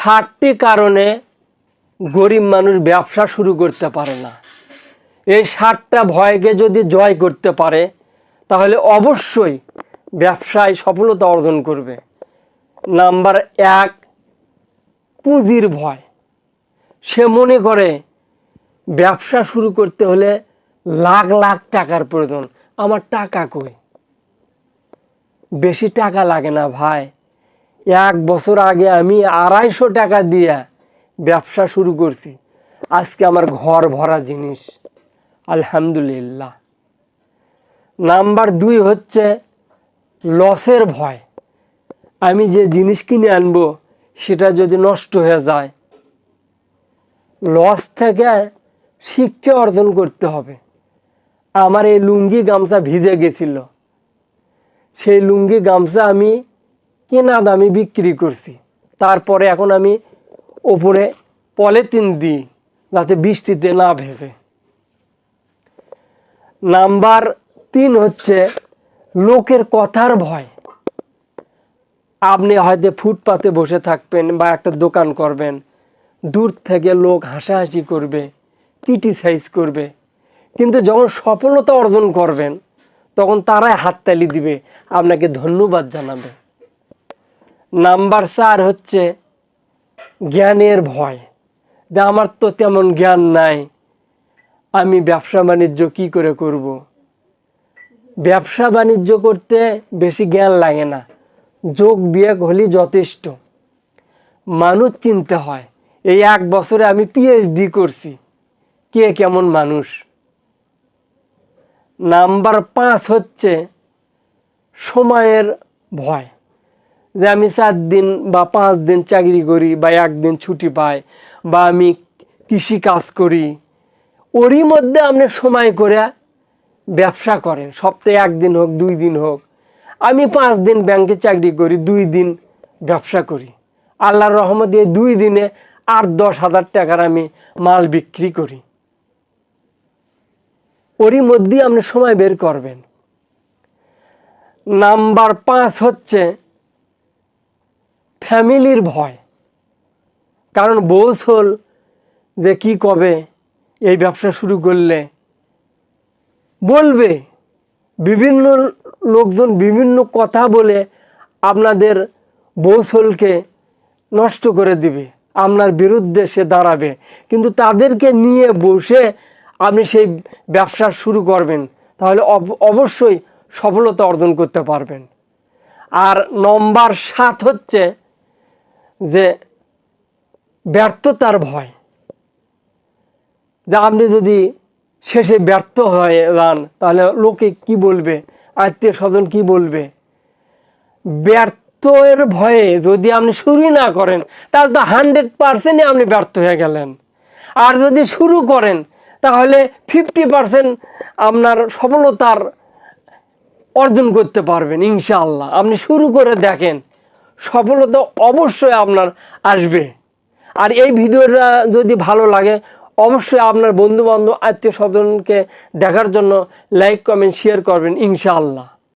60টি কারণে গরিব মানুষ ব্যবসা শুরু করতে পারে না। এই 60টা ভয়কে যদি জয় করতে পারে তাহলে অবশ্যই ব্যবসায় সফলতা অর্জন করবে। নাম্বার 1, পুঁজির ভয়। সে মনে করে ব্যবসা শুরু করতে হলে লাখ লাখ টাকার প্রয়োজন, আমার টাকা কই? বেশি টাকা লাগে না ভাই। 1 বছর আগে আমি 250 টাকা দিয়ে ব্যবসা শুরু করছি, আজকে আমার ঘর ভরা জিনিস, আলহামদুলিল্লাহ। নাম্বার 2 হচ্ছে লসের ভয়। আমি যে জিনিস কিনে আনবো সেটা যদি নষ্ট হয়ে যায়। লস থেকে শিক্ষা অর্জন করতে হবে। আমার এই লুঙ্গি গামছা ভিজে গেছিল, সেই লুঙ্গি গামছা আমি কেনা দামে বিক্রি করছি, তারপরে এখন আমি ওপরে পলিথিন দিই যাতে বৃষ্টিতে না ভেজে। নাম্বার 3 হচ্ছে লোকের কথার ভয়। আপনি হয়তো ফুটপাতে বসে থাকবেন বা একটা দোকান করবেন, দূর থেকে লোক হাসাহাসি করবে, ক্রিটিসাইজ করবে, কিন্তু যখন সফলতা অর্জন করবেন তখন তারাই হাততালি দিবে, আপনাকে ধন্যবাদ জানাবে। নাম্বার 4 হচ্ছে জ্ঞানের ভয়, যে আমার তো তেমন জ্ঞান নাই, আমি ব্যবসা বাণিজ্য কী করে করব। ব্যবসা বাণিজ্য করতে বেশি জ্ঞান লাগে না, যোগ বিয়োগ হলেই যথেষ্ট। মানুষ চিনতে হয়। এই 1 বছরে আমি পিএইচডি করছি, কে কেমন মানুষ। নাম্বার 5 হচ্ছে সময়ের ভয়, যে আমি 4 দিন বা 5 দিন চাকরি করি বা 1 দিন ছুটি পাই, বা আমি কৃষি কাজ করি, ওরই মধ্যে আপনি সময় করে ব্যবসা করেন। সপ্তাহে 1 দিন হোক 2 দিন হোক, আমি 5 দিন ব্যাংকে চাকরি করি, 2 দিন ব্যবসা করি, আল্লাহর রহমতে 2 দিনে 8-10 হাজার টাকার আমি মাল বিক্রি করি। ওরই মধ্যেই আপনি সময় বের করবেন। নাম্বার 5 হচ্ছে ফ্যামিলির ভয়। কারণ বউ হল যে কি কবে এই ব্যবসা শুরু করলে, বলবে বিভিন্ন লোকজন বিভিন্ন কথা বলে আপনাদের বৌসলকে নষ্ট করে দিবে, আপনার বিরুদ্ধে সে দাঁড়াবে, কিন্তু তাদেরকে নিয়ে বসে আপনি সেই ব্যবসা শুরু করবেন, তাহলে অবশ্যই সফলতা অর্জন করতে পারবেন। আর নাম্বার 7 হচ্ছে যে ব্যর্থতার ভয়, যে আপনি যদি শেষে ব্যর্থ হয়ে যান তাহলে লোকে কি বলবে, আত্মীয় স্বজন কি বলবে। ব্যর্থের ভয়ে যদি আপনি শুরুই না করেন তাহলে তো 100% আপনি ব্যর্থ হয়ে গেলেন। আর যদি শুরু করেন তাহলে 50% আপনার সফলতার অর্জন করতে পারবেন ইনশাআল্লাহ। আপনি শুরু করে দেখেন, সফলতা অবশ্যই আপনার আসবে। আর এই ভিডিওটা যদি ভালো লাগে অবশ্যই আপনার বন্ধু বান্ধব আত্মীয় স্বজনকে দেখার জন্য লাইক কমেন্ট শেয়ার করবেন ইনশাআল্লাহ।